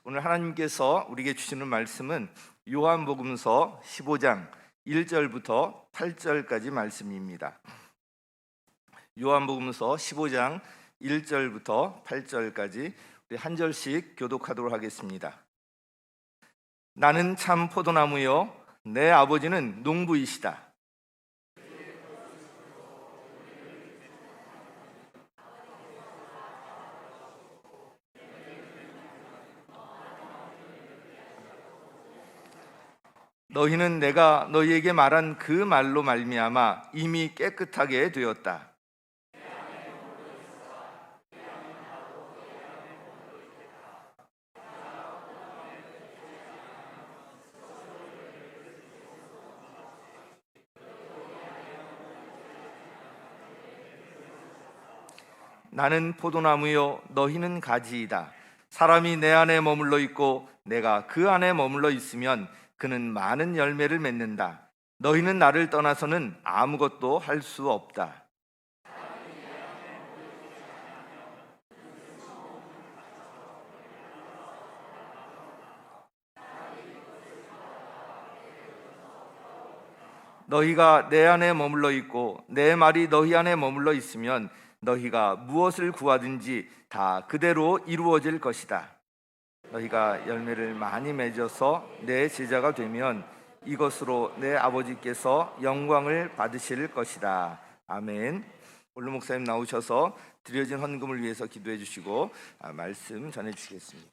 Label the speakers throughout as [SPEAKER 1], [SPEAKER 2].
[SPEAKER 1] 오늘 하나님께서 우리에게 주시는 말씀은 요한복음서 15장 1절부터 8절까지 말씀입니다. 요한복음서 15장 1절부터 8절까지 우리 한 절씩 교독하도록 하겠습니다. 나는 참 포도나무요 내 아버지는 농부이시다. 너희는 내가 너희에게 말한 그 말로 말미암아 이미 깨끗하게 되었다. 나는 포도나무요 너희는 가지이다. 사람이 내 안에 머물러 있고 내가 그 안에 머물러 있으면 그는 많은 열매를 맺는다. 너희는 나를 떠나서는 아무것도 할 수 없다. 너희가 내 안에 머물러 있고 내 말이 너희 안에 머물러 있으면 너희가 무엇을 구하든지 다 그대로 이루어질 것이다. 너희가 열매를 많이 맺어서 내 제자가 되면 이것으로 내 아버지께서 영광을 받으실 것이다. 아멘. 오늘 목사님 나오셔서 드려진 헌금을 위해서 기도해 주시고 말씀 전해 주시겠습니다.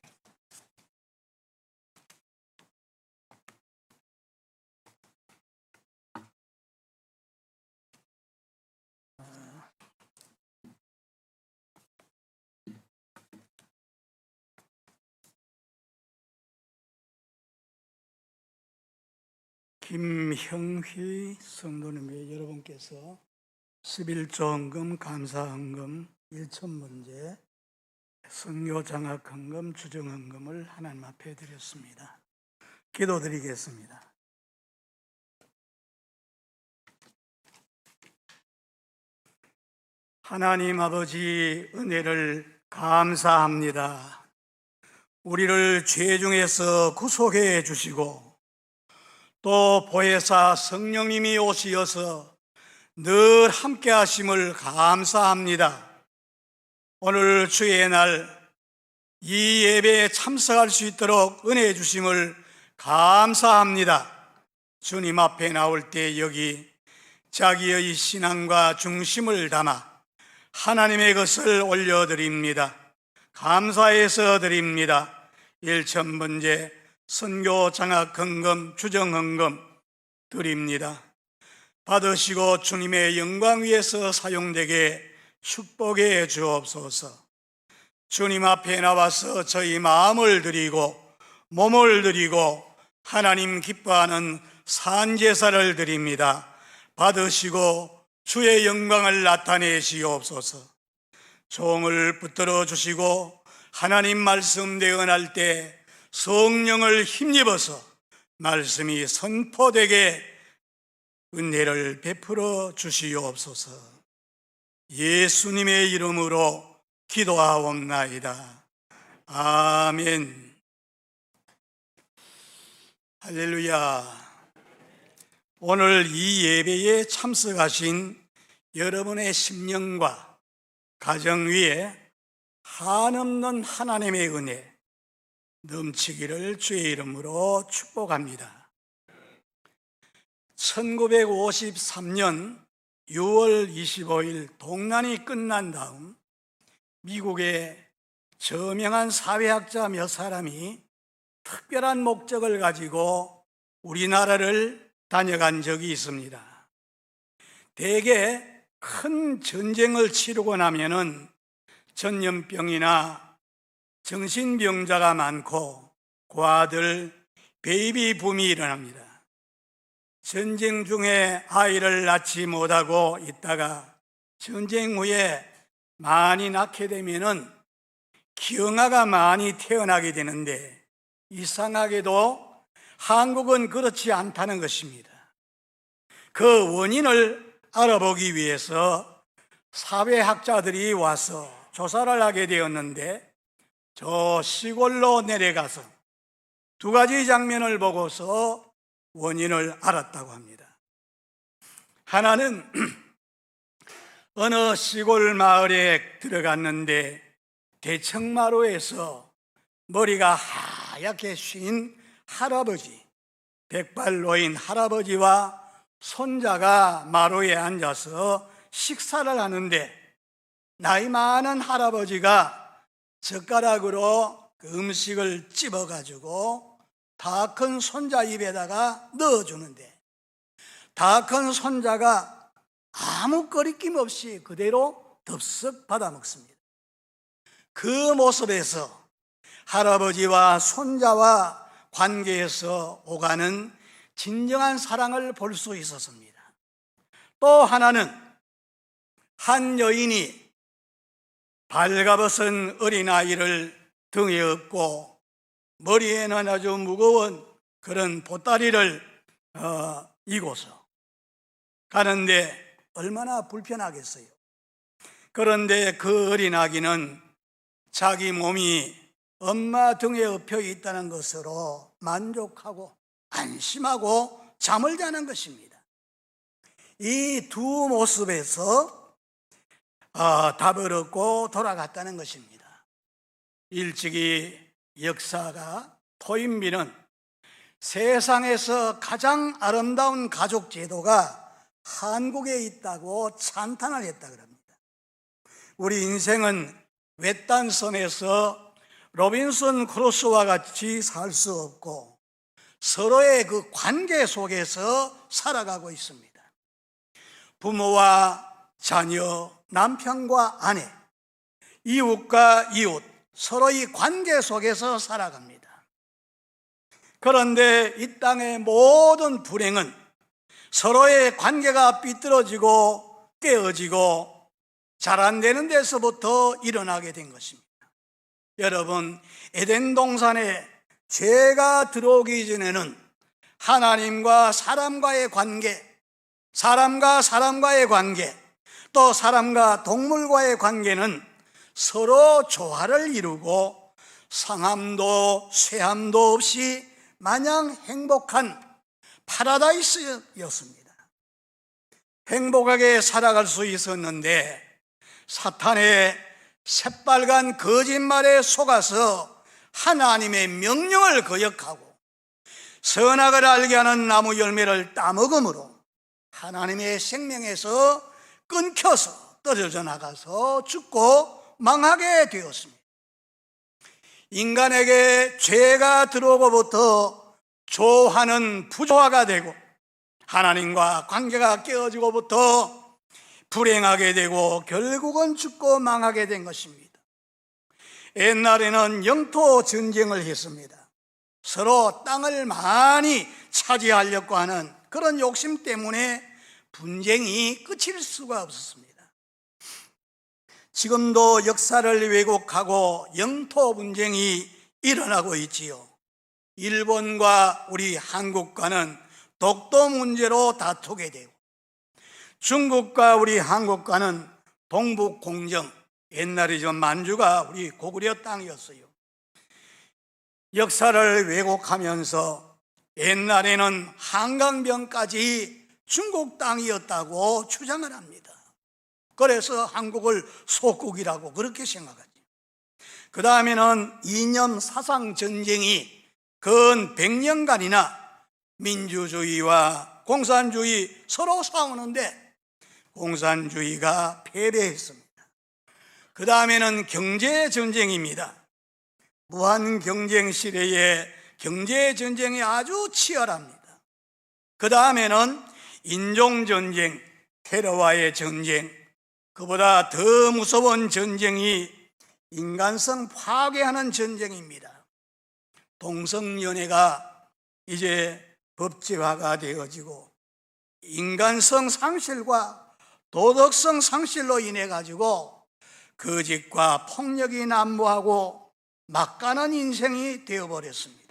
[SPEAKER 2] 김형휘 성도님의 여러분께서 11조 헌금, 감사 헌금, 1,000문제, 선교 장학 헌금, 주정 헌금을 하나님 앞에 드렸습니다. 기도드리겠습니다. 하나님 아버지 은혜를 감사합니다. 우리를 죄 중에서 구속해 주시고 또 보혜사 성령님이 오시어서 늘 함께 하심을 감사합니다. 오늘 주의 날 이 예배에 참석할 수 있도록 은혜 주심을 감사합니다. 주님 앞에 나올 때 여기 자기의 신앙과 중심을 담아 하나님의 것을 올려드립니다. 감사해서 드립니다. 1,000문제 선교 장학 헌금, 주정 헌금 드립니다. 받으시고 주님의 영광 위에서 사용되게 축복해 주옵소서. 주님 앞에 나와서 저희 마음을 드리고 몸을 드리고 하나님 기뻐하는 산제사를 드립니다. 받으시고 주의 영광을 나타내시옵소서. 종을 붙들어 주시고 하나님 말씀 대언할 때 성령을 힘입어서 말씀이 선포되게 은혜를 베풀어 주시옵소서. 예수님의 이름으로 기도하옵나이다. 아멘. 할렐루야. 오늘 이 예배에 참석하신 여러분의 심령과 가정 위에 한없는 하나님의 은혜 넘치기를 주의 이름으로 축복합니다. 1953년 6월 25일 동란이 끝난 다음 미국의 저명한 사회학자 몇 사람이 특별한 목적을 가지고 우리나라를 다녀간 적이 있습니다. 대개 큰 전쟁을 치르고 나면은 전염병이나 정신병자가 많고 고아들, 베이비 붐이 일어납니다. 전쟁 중에 아이를 낳지 못하고 있다가 전쟁 후에 많이 낳게 되면은 기형아가 많이 태어나게 되는데 이상하게도 한국은 그렇지 않다는 것입니다. 그 원인을 알아보기 위해서 사회학자들이 와서 조사를 하게 되었는데 저 시골로 내려가서 두 가지 장면을 보고서 원인을 알았다고 합니다. 하나는 어느 시골 마을에 들어갔는데 대청마루에서 머리가 하얗게 쉰 할아버지, 백발노인 할아버지와 손자가 마루에 앉아서 식사를 하는데 나이 많은 할아버지가 젓가락으로 그 음식을 찝어가지고 다 큰 손자 입에다가 넣어주는데 다 큰 손자가 아무 거리낌 없이 그대로 덥석 받아먹습니다. 그 모습에서 할아버지와 손자와 관계에서 오가는 진정한 사랑을 볼 수 있었습니다. 또 하나는 한 여인이 발가벗은 어린아이를 등에 업고 머리에는 아주 무거운 그런 보따리를 이고서 가는데 얼마나 불편하겠어요. 그런데 그 어린아기는 자기 몸이 엄마 등에 엎여 있다는 것으로 만족하고 안심하고 잠을 자는 것입니다. 이 두 모습에서 답을 얻고 돌아갔다는 것입니다. 일찍이 역사가 토인비는 세상에서 가장 아름다운 가족 제도가 한국에 있다고 찬탄을 했다 그럽니다. 우리 인생은 외딴 섬에서 로빈슨 크루소와 같이 살 수 없고 서로의 그 관계 속에서 살아가고 있습니다. 부모와 자녀, 남편과 아내, 이웃과 이웃, 서로의 관계 속에서 살아갑니다. 그런데 이 땅의 모든 불행은 서로의 관계가 삐뚤어지고 깨어지고 잘 안 되는 데서부터 일어나게 된 것입니다. 여러분, 에덴 동산에 죄가 들어오기 전에는 하나님과 사람과의 관계, 사람과 사람과의 관계, 또 사람과 동물과의 관계는 서로 조화를 이루고 상함도 쇠함도 없이 마냥 행복한 파라다이스였습니다. 행복하게 살아갈 수 있었는데 사탄의 새빨간 거짓말에 속아서 하나님의 명령을 거역하고 선악을 알게 하는 나무 열매를 따먹음으로 하나님의 생명에서 끊겨서 떨어져 나가서 죽고 망하게 되었습니다. 인간에게 죄가 들어오고부터 조화는 부조화가 되고 하나님과 관계가 깨어지고부터 불행하게 되고 결국은 죽고 망하게 된 것입니다. 옛날에는 영토 전쟁을 했습니다. 서로 땅을 많이 차지하려고 하는 그런 욕심 때문에 분쟁이 끝일 수가 없었습니다. 지금도 역사를 왜곡하고 영토 분쟁이 일어나고 있지요. 일본과 우리 한국과는 독도 문제로 다투게 되고 중국과 우리 한국과는 동북 공정, 옛날에 저 만주가 우리 고구려 땅이었어요. 역사를 왜곡하면서 옛날에는 한강변까지 중국 땅이었다고 주장을 합니다. 그래서 한국을 속국이라고 그렇게 생각하죠. 그 다음에는 이념 사상 전쟁이 근 100년간이나 민주주의와 공산주의 서로 싸우는데 공산주의가 패배했습니다. 그 다음에는 경제전쟁입니다. 무한경쟁 시대에 경제전쟁이 아주 치열합니다. 그 다음에는 인종전쟁, 테러와의 전쟁, 그보다 더 무서운 전쟁이 인간성 파괴하는 전쟁입니다. 동성연애가 이제 법제화가 되어지고 인간성 상실과 도덕성 상실로 인해 가지고 거짓과 폭력이 난무하고 막가는 인생이 되어버렸습니다.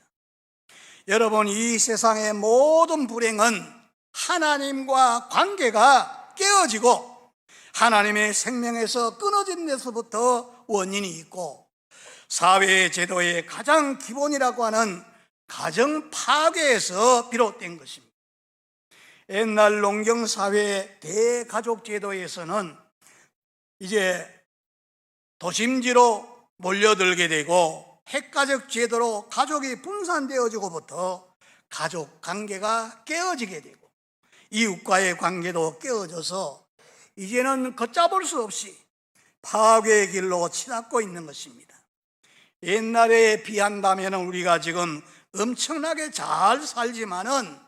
[SPEAKER 2] 여러분, 이 세상의 모든 불행은 하나님과 관계가 깨어지고 하나님의 생명에서 끊어진 데서부터 원인이 있고 사회 제도의 가장 기본이라고 하는 가정 파괴에서 비롯된 것입니다. 옛날 농경사회 대가족 제도에서는 이제 도심지로 몰려들게 되고 핵가족 제도로 가족이 분산되어지고부터 가족 관계가 깨어지게 되고 이웃과의 관계도 깨어져서 이제는 걷잡을 수 없이 파괴의 길로 치닫고 있는 것입니다. 옛날에 비한다면 우리가 지금 엄청나게 잘 살지만은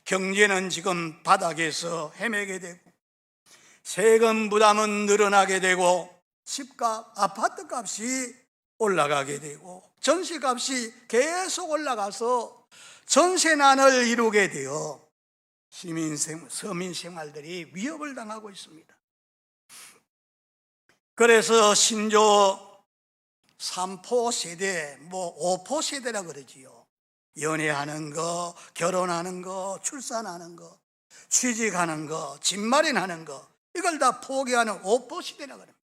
[SPEAKER 2] 경제는 지금 바닥에서 헤매게 되고 세금 부담은 늘어나게 되고 집값, 아파트 값이 올라가게 되고 전세값이 계속 올라가서 전세난을 이루게 되어 서민 생활들이 위협을 당하고 있습니다. 그래서 신조 3포 세대, 5포 세대라 그러지요. 연애하는 거, 결혼하는 거, 출산하는 거, 취직하는 거, 집 마련하는 거, 이걸 다 포기하는 5포 시대라 그럽니다.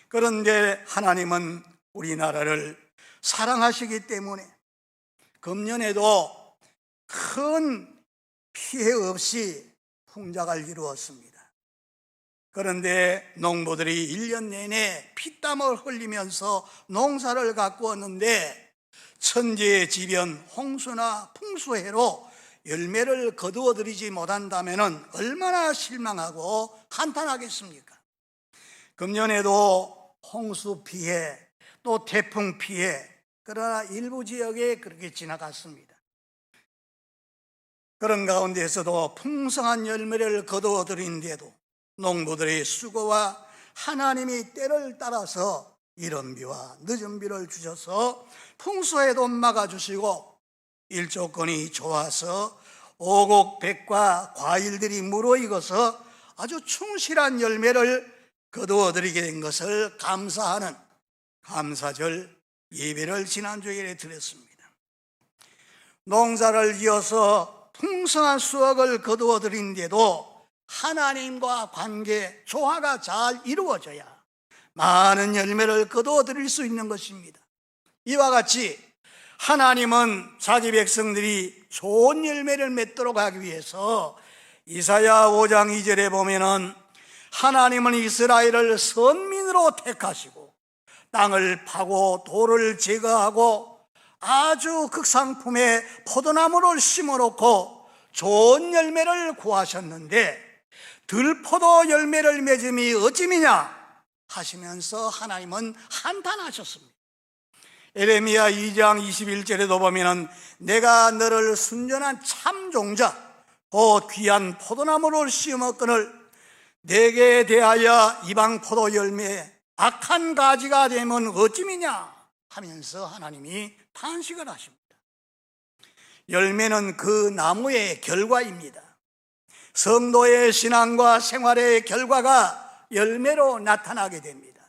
[SPEAKER 2] 그런데 하나님은 우리나라를 사랑하시기 때문에 금년에도 큰 피해 없이 풍작을 이루었습니다. 그런데 농부들이 1년 내내 피땀을 흘리면서 농사를 가꾸었는데 천재지변, 홍수나 풍수해로 열매를 거두어들이지 못한다면 얼마나 실망하고 한탄하겠습니까? 금년에도 홍수 피해, 또 태풍 피해, 그러나 일부 지역에 그렇게 지나갔습니다. 그런 가운데서도 풍성한 열매를 거두어들인데도 농부들의 수고와 하나님이 때를 따라서 이른 비와 늦은 비를 주셔서 풍수에도 막아주시고 일조건이 좋아서 오곡백과 과일들이 무르익어서 아주 충실한 열매를 거두어들이게 된 것을 감사하는 감사절 예배를 지난주에 드렸습니다. 농사를 지어서 풍성한 수확을 거두어들인데도 하나님과 관계, 조화가 잘 이루어져야 많은 열매를 거두어들일 수 있는 것입니다. 이와 같이 하나님은 자기 백성들이 좋은 열매를 맺도록 하기 위해서 이사야 5장 2절에 보면은 하나님은 이스라엘을 선민으로 택하시고 땅을 파고 돌을 제거하고 아주 극상품의 포도나무를 심어놓고 좋은 열매를 구하셨는데 들포도 열매를 맺음이 어찌미냐 하시면서 하나님은 한탄하셨습니다. 에레미야 2장 21절에도 보면 내가 너를 순전한 참종자 곧 귀한 포도나무를 심었거늘 내게 대하여 이방 포도 열매 악한 가지가 되면 어찌미냐 하면서 하나님이 탄식을 하십니다. 열매는 그 나무의 결과입니다. 성도의 신앙과 생활의 결과가 열매로 나타나게 됩니다.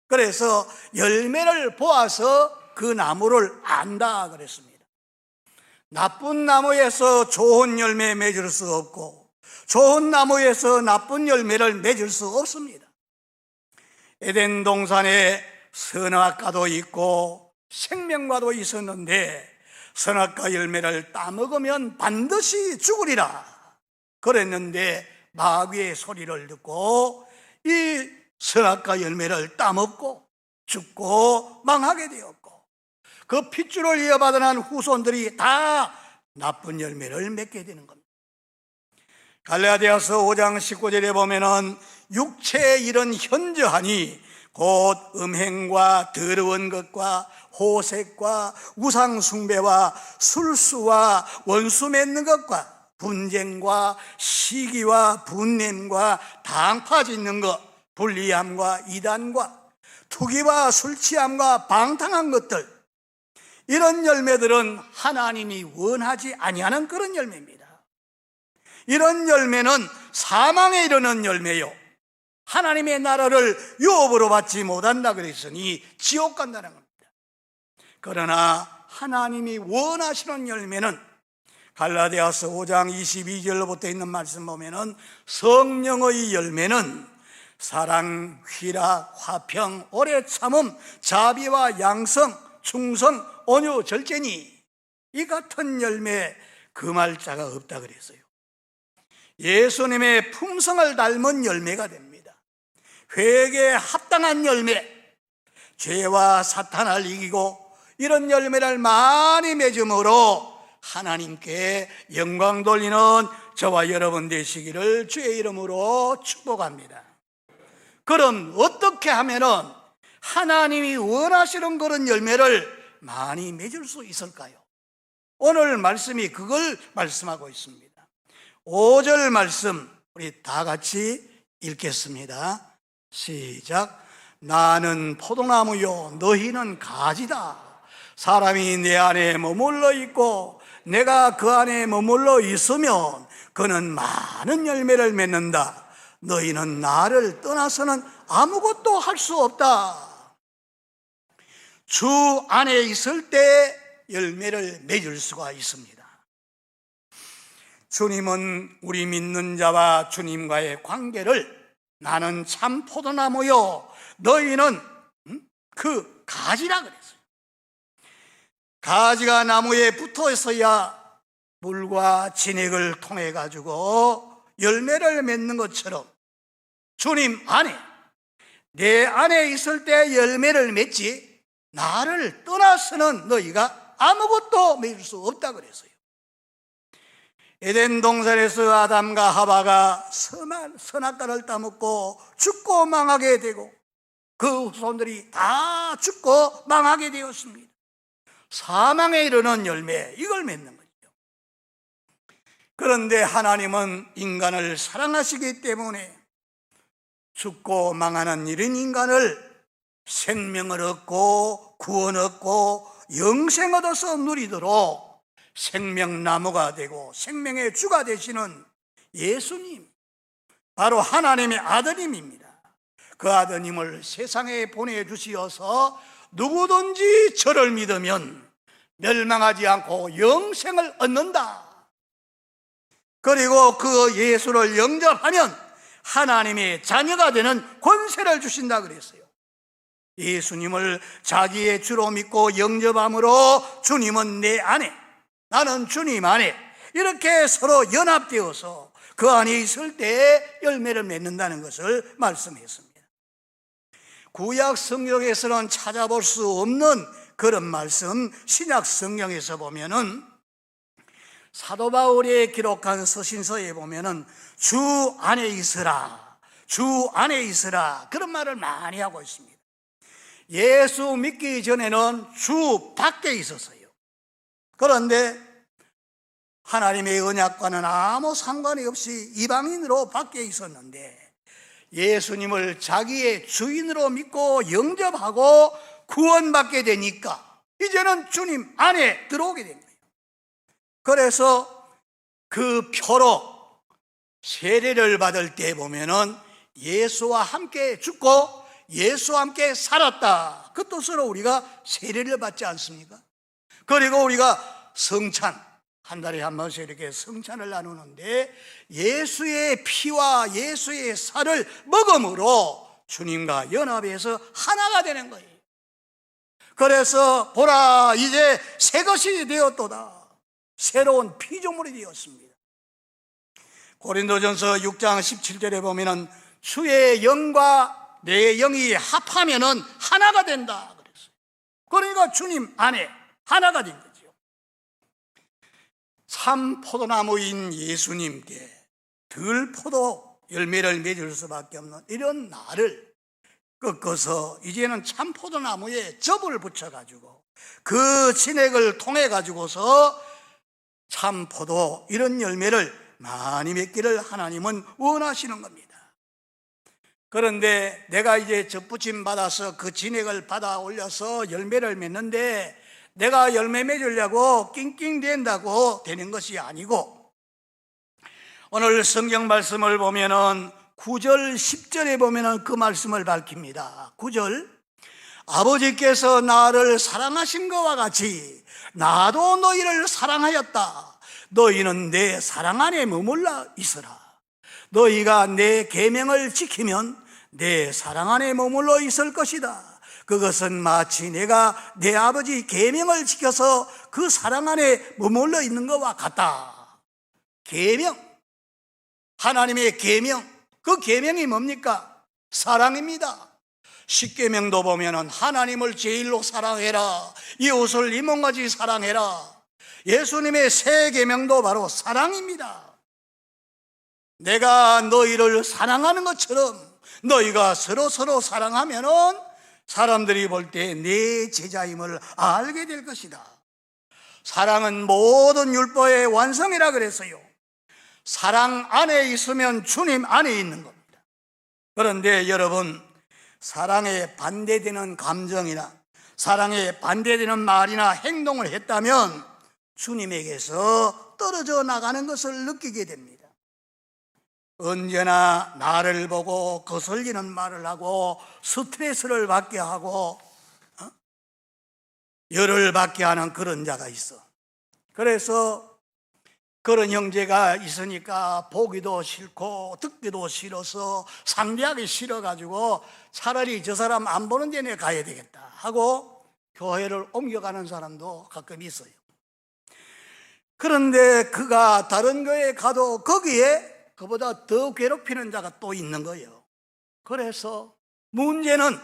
[SPEAKER 2] 그래서 열매를 보아서 그 나무를 안다 그랬습니다. 나쁜 나무에서 좋은 열매 맺을 수 없고 좋은 나무에서 나쁜 열매를 맺을 수 없습니다. 에덴 동산에 선악과도 있고 생명과도 있었는데 선악과 열매를 따먹으면 반드시 죽으리라 그랬는데 마귀의 소리를 듣고 이 선악과 열매를 따먹고 죽고 망하게 되었고 그 핏줄을 이어받은 후손들이 다 나쁜 열매를 맺게 되는 겁니다. 갈라디아서 5장 19절에 보면은 육체의 일은 현저하니 곧 음행과 더러운 것과 호색과 우상숭배와 술수와 원수 맺는 것과 분쟁과 시기와 분냄과 당파짓는 것, 불리함과 이단과 투기와 술취함과 방탕한 것들, 이런 열매들은 하나님이 원하지 아니하는 그런 열매입니다. 이런 열매는 사망에 이르는 열매요, 하나님의 나라를 유업으로 받지 못한다 그랬으니 지옥 간다는 겁니다. 그러나 하나님이 원하시는 열매는 갈라디아서 5장 22절로부터 있는 말씀 보면은 성령의 열매는 사랑, 희락, 화평, 오래 참음, 자비와 양성, 충성, 온유, 절제니 이 같은 열매 금할 자가 없다 그랬어요. 예수님의 품성을 닮은 열매가 됩니다. 회개에 합당한 열매, 죄와 사탄을 이기고 이런 열매를 많이 맺음으로 하나님께 영광 돌리는 저와 여러분 되시기를 주의 이름으로 축복합니다. 그럼 어떻게 하면은 하나님이 원하시는 그런 열매를 많이 맺을 수 있을까요? 오늘 말씀이 그걸 말씀하고 있습니다. 5절 말씀 우리 다 같이 읽겠습니다. 시작. 나는 포도나무요 너희는 가지다. 사람이 내 안에 머물러 있고 내가 그 안에 머물러 있으면 그는 많은 열매를 맺는다. 너희는 나를 떠나서는 아무것도 할 수 없다. 주 안에 있을 때 열매를 맺을 수가 있습니다. 주님은 우리 믿는 자와 주님과의 관계를 나는 참 포도나무요 너희는 그 가지라 그랬어요. 가지가 나무에 붙어 있어야 물과 진액을 통해 가지고 열매를 맺는 것처럼 주님 안에, 내 안에 있을 때 열매를 맺지 나를 떠나서는 너희가 아무것도 맺을 수 없다 그랬어요. 에덴 동산에서 아담과 하와가 선악과를 따먹고 죽고 망하게 되고 그 후손들이 다 죽고 망하게 되었습니다. 사망에 이르는 열매, 이걸 맺는 거죠. 그런데 하나님은 인간을 사랑하시기 때문에 죽고 망하는 이런 인간을 생명을 얻고 구원 얻고 영생 얻어서 누리도록 생명나무가 되고 생명의 주가 되시는 예수님, 바로 하나님의 아드님입니다. 그 아드님을 세상에 보내주시어서 누구든지 저를 믿으면 멸망하지 않고 영생을 얻는다. 그리고 그 예수를 영접하면 하나님의 자녀가 되는 권세를 주신다 그랬어요. 예수님을 자기의 주로 믿고 영접함으로 주님은 내 안에, 나는 주님 안에 이렇게 서로 연합되어서 그 안에 있을 때 열매를 맺는다는 것을 말씀했습니다. 구약 성경에서는 찾아볼 수 없는 그런 말씀, 신약 성경에서 보면은 사도 바울이 기록한 서신서에 보면은 주 안에 있으라, 주 안에 있으라 그런 말을 많이 하고 있습니다. 예수 믿기 전에는 주 밖에 있었어요. 그런데 하나님의 언약과는 아무 상관이 없이 이방인으로 밖에 있었는데 예수님을 자기의 주인으로 믿고 영접하고 구원받게 되니까 이제는 주님 안에 들어오게 된 거예요. 그래서 그 표로 세례를 받을 때 보면은 예수와 함께 죽고 예수와 함께 살았다, 그 뜻으로 우리가 세례를 받지 않습니까? 그리고 우리가 성찬, 한 달에 한 번씩 이렇게 성찬을 나누는데 예수의 피와 예수의 살을 먹음으로 주님과 연합해서 하나가 되는 거예요. 그래서 보라 이제 새 것이 되었도다, 새로운 피조물이 되었습니다. 고린도전서 6장 17절에 보면은 주의 영과 내 영이 합하면은 하나가 된다 그랬어요. 그러니까 주님 안에 하나가 된 거죠. 참 포도나무인 예수님께 들포도 열매를 맺을 수밖에 없는 이런 나를 꺾어서 이제는 참 포도나무에 접을 붙여가지고 그 진액을 통해 가지고서 참 포도 이런 열매를 많이 맺기를 하나님은 원하시는 겁니다. 그런데 내가 이제 접붙임 받아서 그 진액을 받아 올려서 열매를 맺는데 내가 열매 맺으려고 낑낑댄다고 되는 것이 아니고, 오늘 성경 말씀을 보면은 9절 10절에 보면은 그 말씀을 밝힙니다. 9절, 아버지께서 나를 사랑하신 것과 같이 나도 너희를 사랑하였다. 너희는 내 사랑 안에 머물러 있으라. 너희가 내 계명을 지키면 내 사랑 안에 머물러 있을 것이다. 그것은 마치 내가 내 아버지 계명을 지켜서 그 사랑 안에 머물러 있는 것과 같다. 계명, 하나님의 계명, 그 계명이 뭡니까? 사랑입니다. 십계명도 보면은 하나님을 제일로 사랑해라, 이웃을 이몸같이 사랑해라. 예수님의 세 계명도 바로 사랑입니다. 내가 너희를 사랑하는 것처럼 너희가 서로 사랑하면은 사람들이 볼 때 내 제자임을 알게 될 것이다. 사랑은 모든 율법의 완성이라 그랬어요. 사랑 안에 있으면 주님 안에 있는 겁니다. 그런데 여러분, 사랑에 반대되는 감정이나 사랑에 반대되는 말이나 행동을 했다면 주님에게서 떨어져 나가는 것을 느끼게 됩니다. 언제나 나를 보고 거슬리는 말을 하고 스트레스를 받게 하고 열을 받게 하는 그런 자가 있어. 그래서 그런 형제가 있으니까 보기도 싫고 듣기도 싫어서 상대하기 싫어가지고 차라리 저 사람 안 보는 데에 가야 되겠다 하고 교회를 옮겨가는 사람도 가끔 있어요. 그런데 그가 다른 교회에 가도 거기에 그보다 더 괴롭히는 자가 또 있는 거예요. 그래서 문제는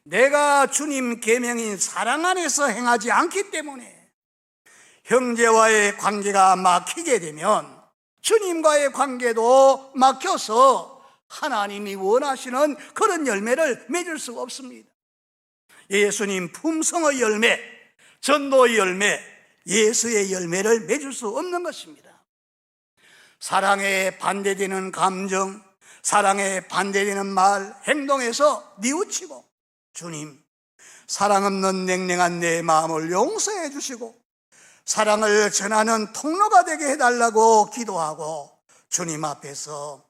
[SPEAKER 2] 내가 주님 계명인 사랑 안에서 행하지 않기 때문에 형제와의 관계가 막히게 되면 주님과의 관계도 막혀서 하나님이 원하시는 그런 열매를 맺을 수가 없습니다. 예수님 품성의 열매, 전도의 열매, 예수의 열매를 맺을 수 없는 것입니다. 사랑에 반대되는 감정, 사랑에 반대되는 말, 행동에서 뉘우치고 주님, 사랑 없는 냉랭한 내 마음을 용서해 주시고 사랑을 전하는 통로가 되게 해달라고 기도하고 주님 앞에서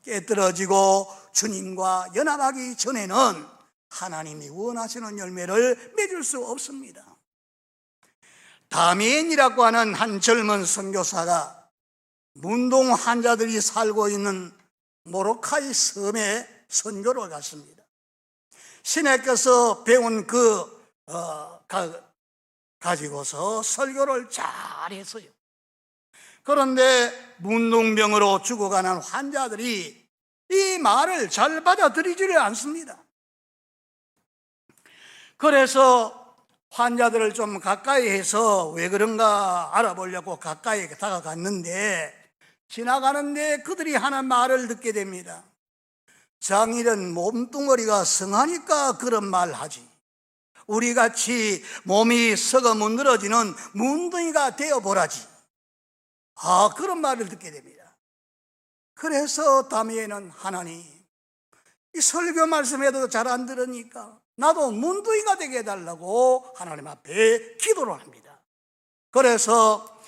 [SPEAKER 2] 깨뜨려지고 주님과 연합하기 전에는 하나님이 원하시는 열매를 맺을 수 없습니다. 다미엔이라고 하는 한 젊은 선교사가 문동 환자들이 살고 있는 모로카이 섬에 선교를 갔습니다. 신에께서 배운 가지고서 설교를 잘했어요. 그런데 문둥병으로 죽어가는 환자들이 이 말을 잘 받아들이지를 않습니다. 그래서 환자들을 좀 가까이 해서 왜 그런가 알아보려고 가까이 다가갔는데 지나가는데 그들이 하는 말을 듣게 됩니다. 장일은 몸뚱어리가 성하니까 그런 말 하지, 우리같이 몸이 썩어 문드러지는 문둥이가 되어보라지. 그런 말을 듣게 됩니다. 그래서 다미에는 하나님, 이 설교 말씀해도 잘 안 들으니까 나도 문둥이가 되게 해달라고 하나님 앞에 기도를 합니다. 그래서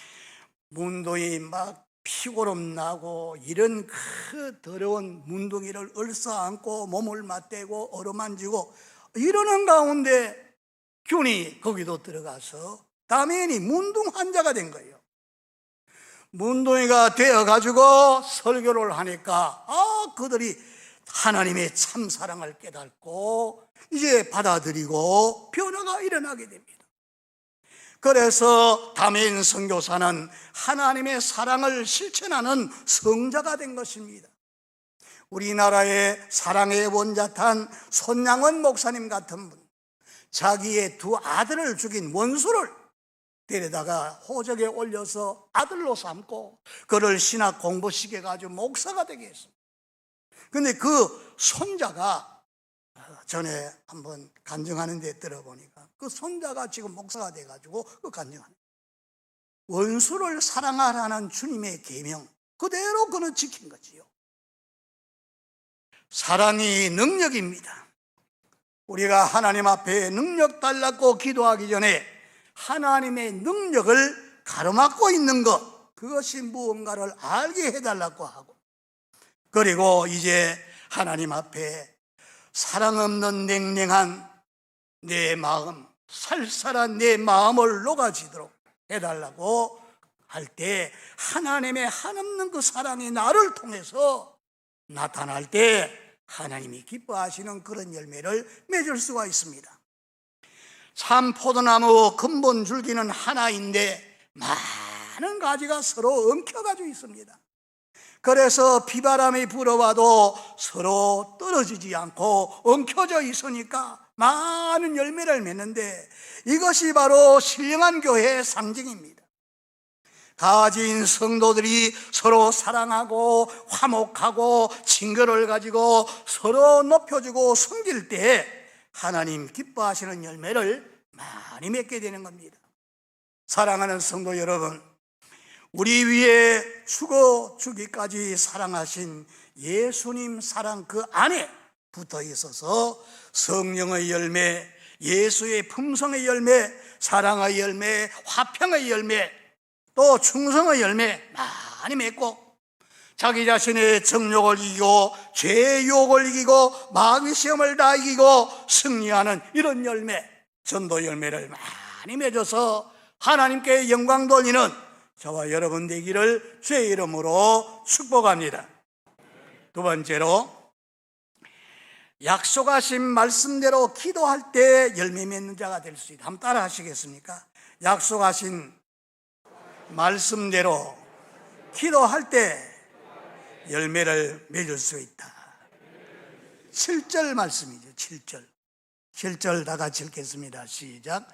[SPEAKER 2] 문둥이 막 피고름 나고 이런 그 더러운 문둥이를 얼싸안고 몸을 맞대고 어루만지고 이러는 가운데 균이 거기도 들어가서 다미엔이 문둥 환자가 된 거예요. 문둥이가 되어가지고 설교를 하니까 그들이 하나님의 참 사랑을 깨닫고 이제 받아들이고 변화가 일어나게 됩니다. 그래서 다미엔 선교사는 하나님의 사랑을 실천하는 성자가 된 것입니다. 우리나라의 사랑의 원자탄 손양원 목사님 같은 분, 자기의 두 아들을 죽인 원수를 데려다가 호적에 올려서 아들로 삼고 그를 신학 공부시켜가지고 목사가 되게 했습니다. 근데 그 손자가 전에 한번 간증하는 데 들어보니까 그 손자가 지금 목사가 돼가지고 그 간증하는 원수를 사랑하라는 주님의 계명 그대로 그는 지킨 거지요. 사랑이 능력입니다. 우리가 하나님 앞에 능력 달라고 기도하기 전에 하나님의 능력을 가로막고 있는 것, 그것이 무언가를 알게 해달라고 하고, 그리고 이제 하나님 앞에 사랑 없는 냉랭한 내 마음, 살살한 내 마음을 녹아지도록 해달라고 할 때 하나님의 한없는 그 사랑이 나를 통해서 나타날 때 하나님이 기뻐하시는 그런 열매를 맺을 수가 있습니다. 참 포도나무 근본 줄기는 하나인데 많은 가지가 서로 엉켜가지고 있습니다. 그래서 비바람이 불어와도 서로 떨어지지 않고 엉켜져 있으니까 많은 열매를 맺는데, 이것이 바로 신령한 교회의 상징입니다. 가진 성도들이 서로 사랑하고 화목하고 친교를 가지고 서로 높여주고 섬길 때 하나님 기뻐하시는 열매를 많이 맺게 되는 겁니다. 사랑하는 성도 여러분, 우리 위에 죽어 주기까지 사랑하신 예수님 사랑 그 안에 붙어 있어서 성령의 열매, 예수의 품성의 열매, 사랑의 열매, 화평의 열매, 또 충성의 열매 많이 맺고, 자기 자신의 정욕을 이기고 죄의 유혹을 이기고 마귀 시험을 다 이기고 승리하는 이런 열매, 전도 열매를 많이 맺어서 하나님께 영광 돌리는 저와 여러분 되기를 주의 이름으로 축복합니다. 두 번째로, 약속하신 말씀대로 기도할 때 열매 맺는 자가 될 수 있다. 한번 따라 하시겠습니까? 약속하신 말씀대로 기도할 때 열매를 맺을 수 있다. 7절 말씀이죠. 7절 다 같이 읽겠습니다. 시작.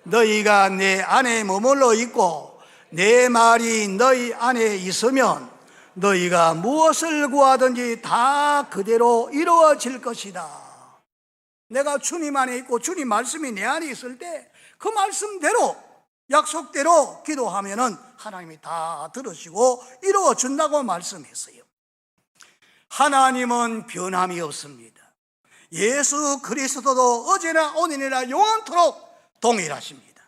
[SPEAKER 2] 너희가 내 안에 머물러 있고 내 말이 너희 안에 있으면 너희가 무엇을 구하든지 다 그대로 이루어질 것이다. 내가 주님 안에 있고 주님 말씀이 내 안에 있을 때 그 말씀대로, 약속대로 기도하면은 하나님이 다 들으시고 이루어준다고 말씀했어요. 하나님은 변함이 없습니다. 예수 그리스도도 어제나 오늘이나 영원토록 동일하십니다.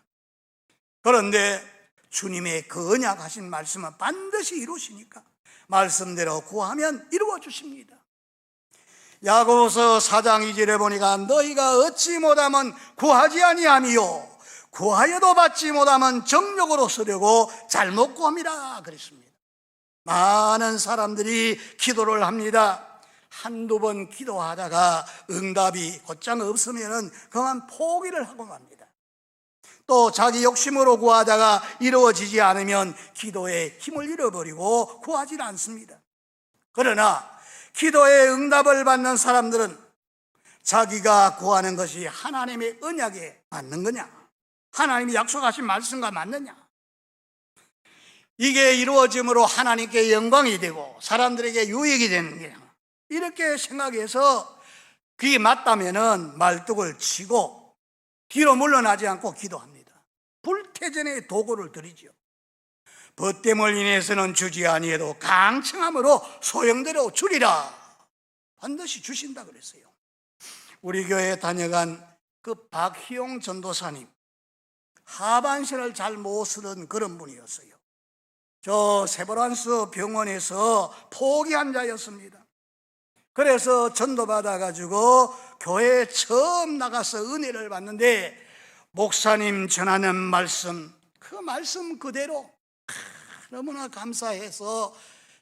[SPEAKER 2] 그런데 주님의 그 언약하신 말씀은 반드시 이루시니까 말씀대로 구하면 이루어 주십니다. 야고보서 4장 2절에 보니까 너희가 얻지 못하면 구하지 아니하며 구하여도 받지 못하면 정욕으로 쓰려고 잘못 구합니다 그랬습니다. 많은 사람들이 기도를 합니다. 한두 번 기도하다가 응답이 곧장 없으면 그만 포기를 하고 맙니다. 또 자기 욕심으로 구하다가 이루어지지 않으면 기도에 힘을 잃어버리고 구하지 않습니다. 그러나 기도의 응답을 받는 사람들은 자기가 구하는 것이 하나님의 언약에 맞는 거냐, 하나님이 약속하신 말씀과 맞느냐, 이게 이루어짐으로 하나님께 영광이 되고 사람들에게 유익이 되는 거냐, 이렇게 생각해서 그게 맞다면은 말뚝을 치고 뒤로 물러나지 않고 기도합니다. 불태전의 도구를 드리죠. 벗됨을 인해서는 주지 아니해도 강청함으로 소용대로 주리라. 반드시 주신다 그랬어요. 우리 교회에 다녀간 그 박희용 전도사님, 하반신을 잘 못 쓰던 그런 분이었어요. 저 세브란스 병원에서 포기한 자였습니다. 그래서 전도받아 가지고 교회에 처음 나가서 은혜를 받는데 목사님 전하는 말씀, 그 말씀 그대로 너무나 감사해서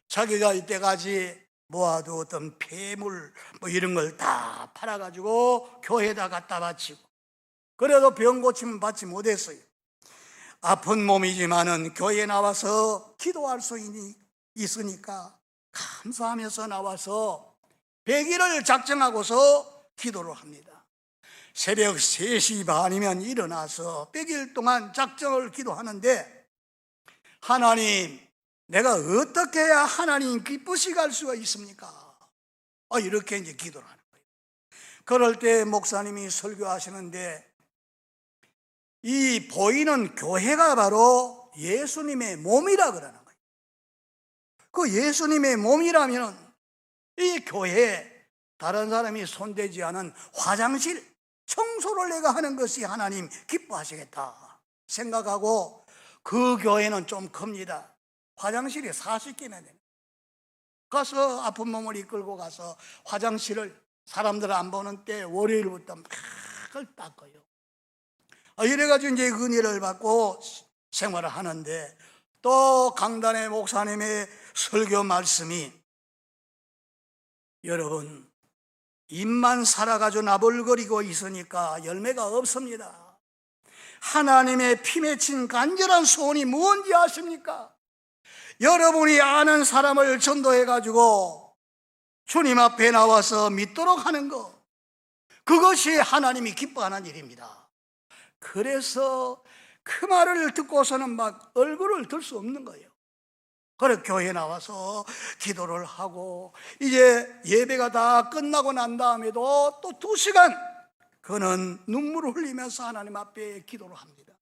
[SPEAKER 2] 자기가 이때까지 모아두었던 폐물 뭐 이런 걸 다 팔아가지고 교회에다 갖다 바치고, 그래도 병 고침 받지 못했어요. 아픈 몸이지만은 교회에 나와서 기도할 수 있으니까 감사하면서 나와서 100일을 작정하고서 기도를 합니다. 새벽 3시 반이면 일어나서 100일 동안 작정을 기도하는데, 하나님, 내가 어떻게 해야 하나님 기쁘시게 할 수가 있습니까? 이렇게 이제 기도를 하는 거예요. 그럴 때 목사님이 설교하시는데, 이 보이는 교회가 바로 예수님의 몸이라 그러는 거예요. 그 예수님의 몸이라면 이 교회에 다른 사람이 손대지 않은 화장실 청소를 내가 하는 것이 하나님 기뻐하시겠다 생각하고, 그 교회는 좀 큽니다. 화장실이 40개나 됩니다. 가서 아픈 몸을 이끌고 가서 화장실을 사람들 안 보는 때 월요일부터 막 닦아요. 이래가지고 이제 은혜를 받고 생활을 하는데, 또 강단의 목사님의 설교 말씀이, 여러분, 잎만 살아가지고 나불거리고 있으니까 열매가 없습니다. 하나님의 피 맺힌 간절한 소원이 무엇인지 아십니까? 여러분이 아는 사람을 전도해가지고 주님 앞에 나와서 믿도록 하는 것, 그것이 하나님이 기뻐하는 일입니다. 그래서 그 말을 듣고서는 막 얼굴을 들 수 없는 거예요. 그래 교회에 나와서 기도를 하고 이제 예배가 다 끝나고 난 다음에도 또 2시간 그는 눈물을 흘리면서 하나님 앞에 기도를 합니다.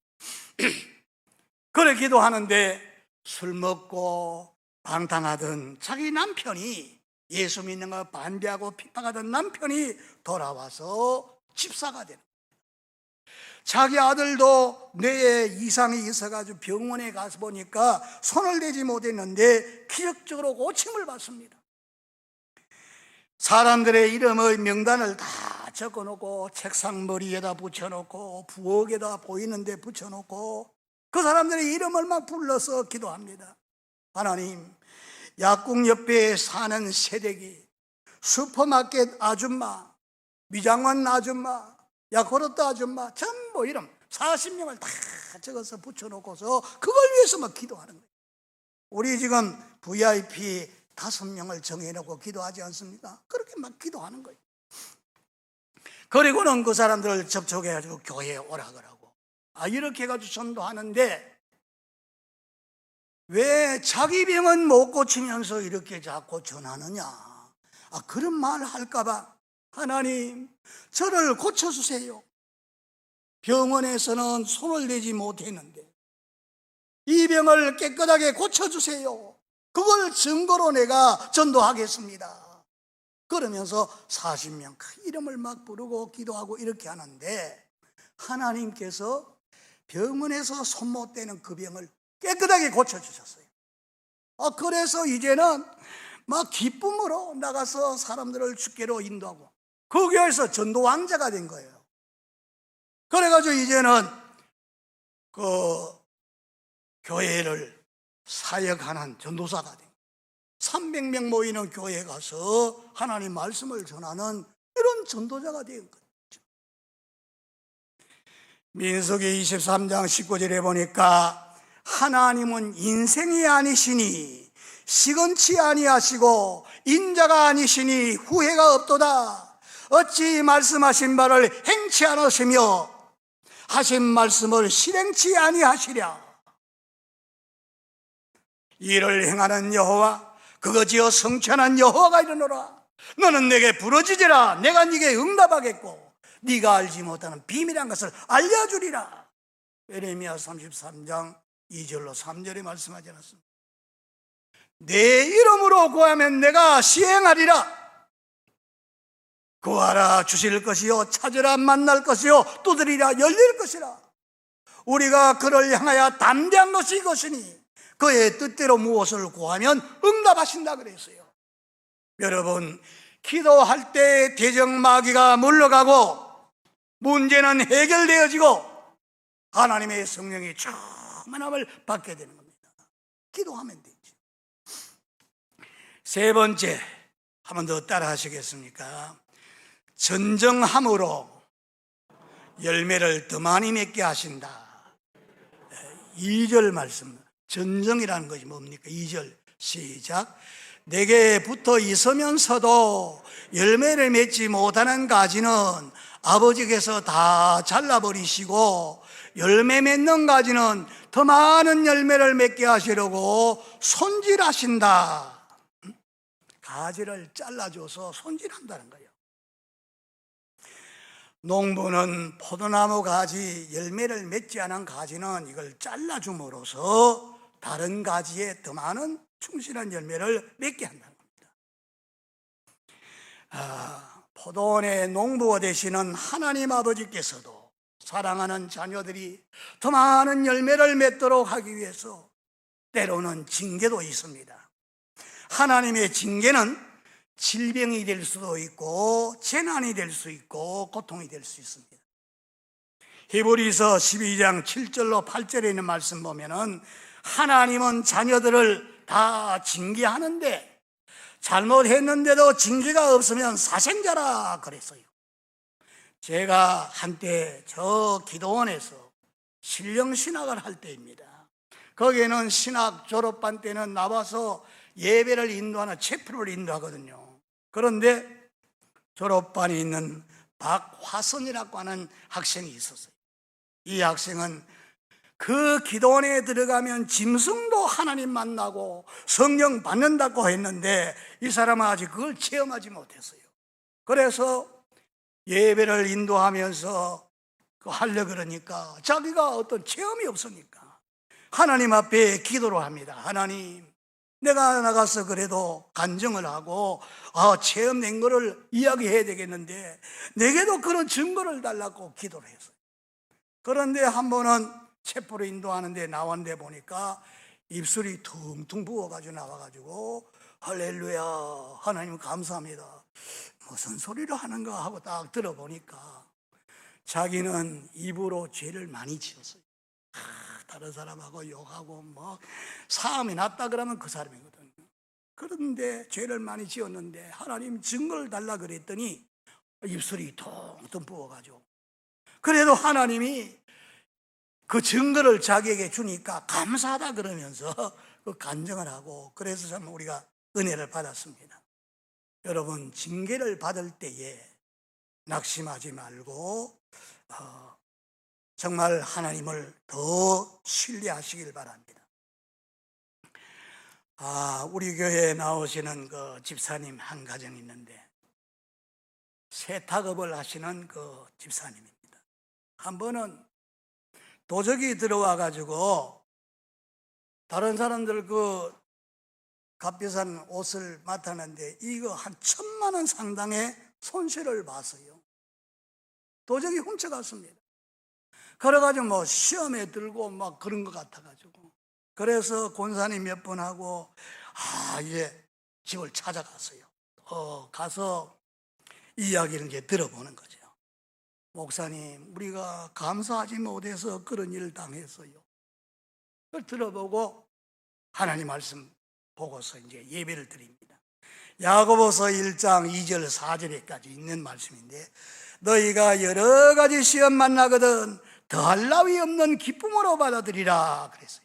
[SPEAKER 2] 그래 기도하는데 술 먹고 방탕하던 자기 남편이, 예수 믿는 걸 반대하고 핍박하던 남편이 돌아와서 집사가 되는 거예요. 자기 아들도 뇌에 이상이 있어가지고 병원에 가서 보니까 손을 대지 못했는데 기적적으로 고침을 받습니다. 사람들의 이름의 명단을 다 적어놓고 책상 머리에다 붙여놓고 부엌에다 보이는데 붙여놓고 그 사람들의 이름을 막 불러서 기도합니다. 하나님, 약국 옆에 사는 새댁이, 슈퍼마켓 아줌마, 미장원 아줌마, 야코르트 아줌마, 전부 이름 40명을 다 적어서 붙여놓고서 그걸 위해서 막 기도하는 거예요. 우리 지금 VIP 5명을 정해놓고 기도하지 않습니까? 그렇게 막 기도하는 거예요. 그리고는 그 사람들을 접촉해가지고 교회에 오라 그러고, 이렇게 해가지고 전도하는데 왜 자기 병은 못 고치면서 이렇게 자꾸 전하느냐? 그런 말 할까봐 하나님, 저를 고쳐주세요. 병원에서는 손을 대지 못했는데 이 병을 깨끗하게 고쳐주세요. 그걸 증거로 내가 전도하겠습니다. 그러면서 40명 그 이름을 막 부르고 기도하고 이렇게 하는데 하나님께서 병원에서 손 못 대는 그 병을 깨끗하게 고쳐주셨어요. 그래서 이제는 막 기쁨으로 나가서 사람들을 주께로 인도하고 그 교회에서 전도 왕자가 된 거예요. 그래가지고 이제는 그 교회를 사역하는 전도사가 된 거예요. 300명 모이는 교회에 가서 하나님 말씀을 전하는 이런 전도자가 된 거죠. 민수기 23장 19절에 보니까 하나님은 인생이 아니시니 시건치 아니하시고 인자가 아니시니 후회가 없도다. 어찌 말씀하신 바를 행치 않으시며 하신 말씀을 실행치 아니하시랴. 이를 행하는 여호와, 그거 지어 성취하는 여호와가 이르노라. 너는 내게 부르짖으라. 내가 네게 응답하겠고 네가 알지 못하는 비밀한 것을 알려주리라. 예레미야 33장 2절로 3절에 말씀하지 않았습니까? 내 이름으로 구하면 내가 시행하리라. 구하라 주실 것이요, 찾으라 만날 것이요, 두드리라 열릴 것이라. 우리가 그를 향하여 담대한 것이 이것이니 그의 뜻대로 무엇을 구하면 응답하신다 그랬어요. 여러분, 기도할 때 대적마귀가 물러가고 문제는 해결되어지고 하나님의 성령이 충만함을 받게 되는 겁니다. 기도하면 되지. 세 번째, 한 번 더 따라 하시겠습니까? 전정함으로 열매를 더 많이 맺게 하신다. 2절 말씀, 전정이라는 것이 뭡니까? 2절 시작. 내게 붙어 있으면서도 열매를 맺지 못하는 가지는 아버지께서 다 잘라버리시고 열매 맺는 가지는 더 많은 열매를 맺게 하시려고 손질하신다. 가지를 잘라줘서 손질한다는 거예요. 농부는 포도나무 가지, 열매를 맺지 않은 가지는 이걸 잘라줌으로써 다른 가지에 더 많은 충실한 열매를 맺게 한다는 겁니다. 포도원의 농부가 되시는 하나님 아버지께서도 사랑하는 자녀들이 더 많은 열매를 맺도록 하기 위해서 때로는 징계도 있습니다. 하나님의 징계는 질병이 될 수도 있고 재난이 될 수 있고 고통이 될 수 있습니다. 히브리서 12장 7절로 8절에 있는 말씀 보면은 하나님은 자녀들을 다 징계하는데 잘못했는데도 징계가 없으면 사생자라 그랬어요. 제가 한때 저 기도원에서 신령신학을 할 때입니다. 거기에는 신학 졸업반 때는 나와서 예배를 인도하는 체프를 인도하거든요. 그런데 졸업반에 있는 박화선이라고 하는 학생이 있었어요. 이 학생은 그 기도원에 들어가면 짐승도 하나님 만나고 성령 받는다고 했는데 이 사람은 아직 그걸 체험하지 못했어요. 그래서 예배를 인도하면서 하려고 그러니까 자기가 어떤 체험이 없으니까 하나님 앞에 기도를 합니다. 하나님, 내가 나가서 그래도 간증을 하고 체험된 거를 이야기해야 되겠는데 내게도 그런 증거를 달라고 기도를 했어요. 그런데 한 번은 체포로 인도하는데 나왔는데 보니까 입술이 퉁퉁 부어가지고 나와가지고 할렐루야, 하나님 감사합니다, 무슨 소리를 하는가 하고 딱 들어보니까 자기는 입으로 죄를 많이 지었어요. 다른 사람하고 욕하고 뭐 싸움이 났다 그러면 그 사람이거든요. 그런데 죄를 많이 지었는데 하나님 증거를 달라 그랬더니 입술이 퉁퉁 부어가지고, 그래도 하나님이 그 증거를 자기에게 주니까 감사하다 그러면서 그 간증을 하고, 그래서 참 우리가 은혜를 받았습니다. 여러분, 징계를 받을 때에 낙심하지 말고 정말 하나님을 더 신뢰하시길 바랍니다. 우리 교회에 나오시는 그 집사님 한 가정이 있는데 세탁업을 하시는 그 집사님입니다. 한 번은 도적이 들어와 가지고 다른 사람들 그 값비싼 옷을 맡았는데 이거 한 1,000만 원 상당의 손실을 봤어요. 도적이 훔쳐갔습니다. 그래가지고 뭐 시험에 들고 막 그런 것 같아가지고, 그래서 권사님 몇 분 하고 이제 집을 찾아갔어요. 가서 이야기를 이제 들어보는 거죠. 목사님, 우리가 감사하지 못해서 그런 일을 당했어요. 그걸 들어보고 하나님 말씀 보고서 이제 예배를 드립니다. 야고보서 1장 2절 4절에까지 있는 말씀인데, 너희가 여러 가지 시험 만나거든 더할 나위 없는 기쁨으로 받아들이라 그랬어요.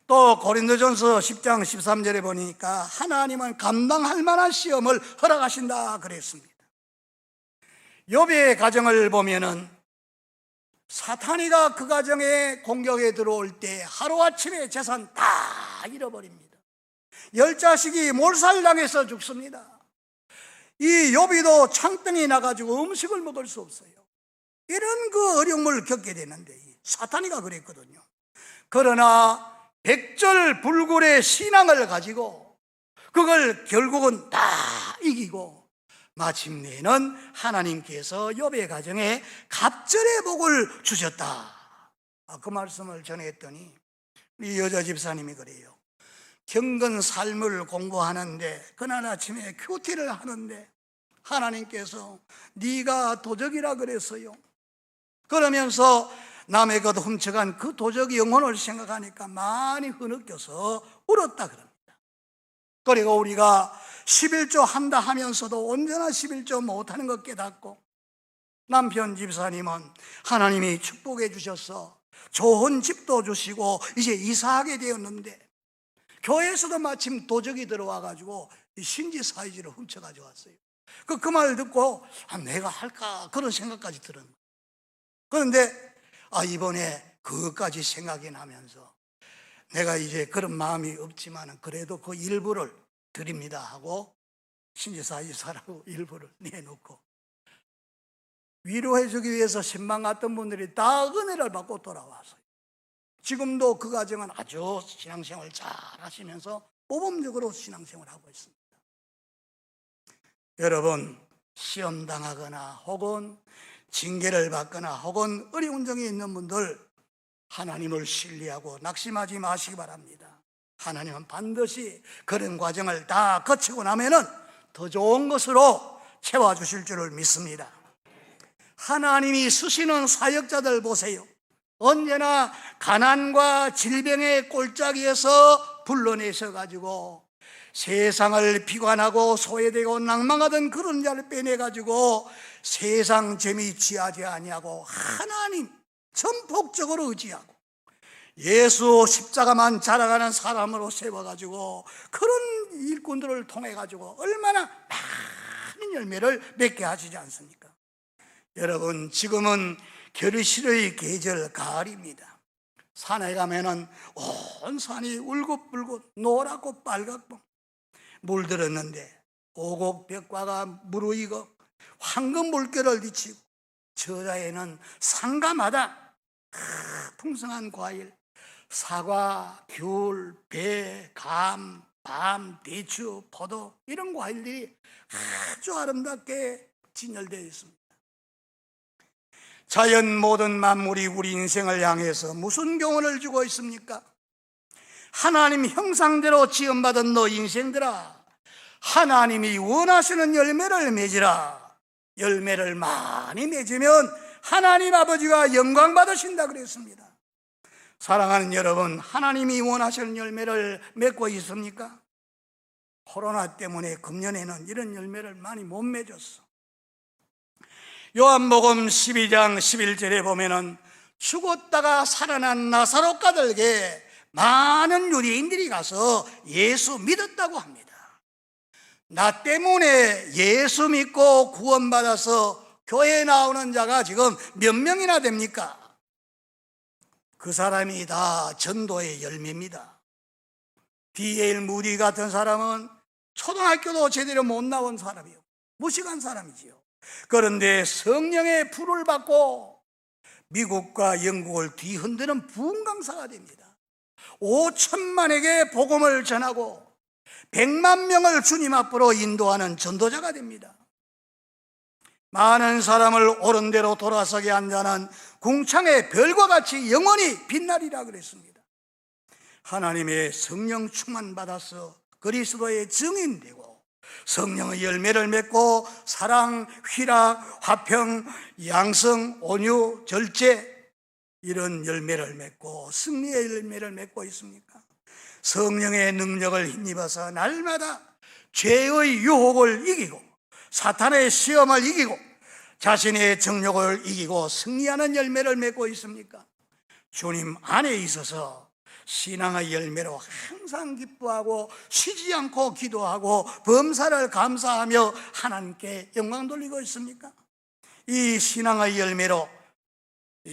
[SPEAKER 2] 또 고린도전서 10장 13절에 보니까 하나님은 감당할 만한 시험을 허락하신다 그랬습니다. 욥의 가정을 보면은 사탄이가 그 가정에 공격에 들어올 때 하루아침에 재산 다 잃어버립니다. 10자식이 몰살당해서 죽습니다. 이 욥이도 창병이 나가지고 음식을 먹을 수 없어요. 이런 그 어려움을 겪게 되는데 사탄이가 그랬거든요. 그러나 백절불굴의 신앙을 가지고 그걸 결국은 다 이기고 마침내는 하나님께서 욥의 가정에 갑절의 복을 주셨다. 그 말씀을 전했더니 우리 여자 집사님이 그래요. 경건 삶을 공부하는데 그날 아침에 큐티를 하는데 하나님께서 네가 도적이라 그랬어요. 그러면서 남의 것 훔쳐간 그 도적의 영혼을 생각하니까 많이 흐느껴서 울었다 그럽니다. 그리고 우리가 11조 한다 하면서도 언제나 11조 못하는 것 깨닫고, 남편 집사님은 하나님이 축복해 주셔서 좋은 집도 주시고 이제 이사하게 되었는데 교회에서도 마침 도적이 들어와 가지고 신지 사이즈를 훔쳐 가져왔어요. 그 말 듣고 내가 할까 그런 생각까지 들은 거예요. 그런데 이번에 그것까지 생각이 나면서 내가 이제 그런 마음이 없지만 그래도 그 일부를 드립니다 하고 신지사 이사라고 일부를 내놓고 위로해 주기 위해서 신방 갔던 분들이 다 은혜를 받고 돌아왔어요. 지금도 그 가정은 아주 신앙생활 잘 하시면서 모범적으로 신앙생활을 하고 있습니다. 여러분, 시험 당하거나 혹은 징계를 받거나 혹은 어려운 점이 있는 분들 하나님을 신뢰하고 낙심하지 마시기 바랍니다. 하나님은 반드시 그런 과정을 다 거치고 나면은 더 좋은 것으로 채워주실 줄을 믿습니다. 하나님이 쓰시는 사역자들 보세요. 언제나 가난과 질병의 꼴짜기에서 불러내셔가지고 세상을 비관하고 소외되고 낭망하던 그런 자를 빼내가지고 세상 재미 취하지 아니하고 하나님 전폭적으로 의지하고 예수 십자가만 자랑하는 사람으로 세워가지고 그런 일꾼들을 통해가지고 얼마나 많은 열매를 맺게 하시지 않습니까? 여러분, 지금은 결실의 계절 가을입니다. 산에 가면은 온 산이 울긋불긋 노랗고 빨갛고 물들었는데 오곡백과가 무르익어 황금 물결을 비치고 저자에는 상가마다 풍성한 과일, 사과, 귤, 배, 감, 밤, 대추, 포도 이런 과일들이 아주 아름답게 진열되어 있습니다. 자연 모든 만물이 우리 인생을 향해서 무슨 교훈을 주고 있습니까? 하나님 형상대로 지음받은 너 인생들아, 하나님이 원하시는 열매를 맺으라. 열매를 많이 맺으면 하나님 아버지가 영광 받으신다 그랬습니다. 사랑하는 여러분, 하나님이 원하시는 열매를 맺고 있습니까? 코로나 때문에 금년에는 이런 열매를 많이 못 맺었어. 요한복음 12장 11절에 보면은 죽었다가 살아난 나사로 가들게 많은 유대인들이 가서 예수 믿었다고 합니다. 나 때문에 예수 믿고 구원받아서 교회에 나오는 자가 지금 몇 명이나 됩니까? 그 사람이 다 전도의 열매입니다. D.L. 무디 같은 사람은 초등학교도 제대로 못 나온 사람이요, 무식한 사람이지요. 그런데 성령의 불을 받고 미국과 영국을 뒤흔드는 부흥 강사가 됩니다. 5천만에게 복음을 전하고 100만 명을 주님 앞으로 인도하는 전도자가 됩니다. 많은 사람을 옳은 대로 돌아서게 한 자는 궁창의 별과 같이 영원히 빛나리라 그랬습니다. 하나님의 성령 충만 받아서 그리스도의 증인되고 성령의 열매를 맺고 사랑, 희락, 화평, 양성, 온유, 절제 이런 열매를 맺고 승리의 열매를 맺고 있습니까? 성령의 능력을 힘입어서 날마다 죄의 유혹을 이기고 사탄의 시험을 이기고 자신의 정욕을 이기고 승리하는 열매를 맺고 있습니까? 주님 안에 있어서 신앙의 열매로 항상 기뻐하고 쉬지 않고 기도하고 범사를 감사하며 하나님께 영광 돌리고 있습니까? 이 신앙의 열매로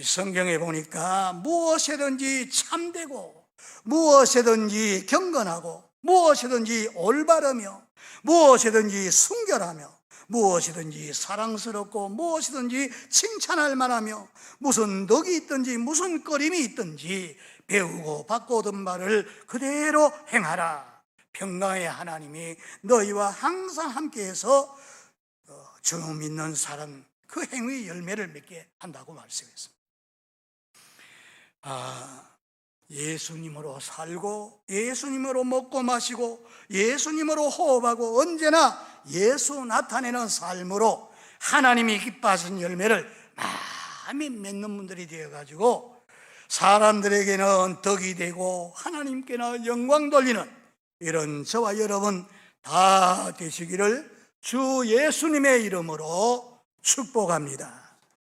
[SPEAKER 2] 성경에 보니까 무엇이든지 참되고 무엇이든지 경건하고 무엇이든지 올바르며 무엇이든지 순결하며 무엇이든지 사랑스럽고 무엇이든지 칭찬할 만하며 무슨 덕이 있든지 무슨 꺼림이 있든지 배우고 받고 얻은 말을 그대로 행하라. 평강의 하나님이 너희와 항상 함께해서 주 믿는 사람 그 행위의 열매를 맺게 한다고 말씀했습니다. 예수님으로 살고 예수님으로 먹고 마시고 예수님으로 호흡하고 언제나 예수 나타내는 삶으로 하나님이 기뻐하신 열매를 많이 맺는 분들이 되어가지고 사람들에게는 덕이 되고 하나님께는 영광 돌리는 이런 저와 여러분 다 되시기를 주 예수님의 이름으로 축복합니다.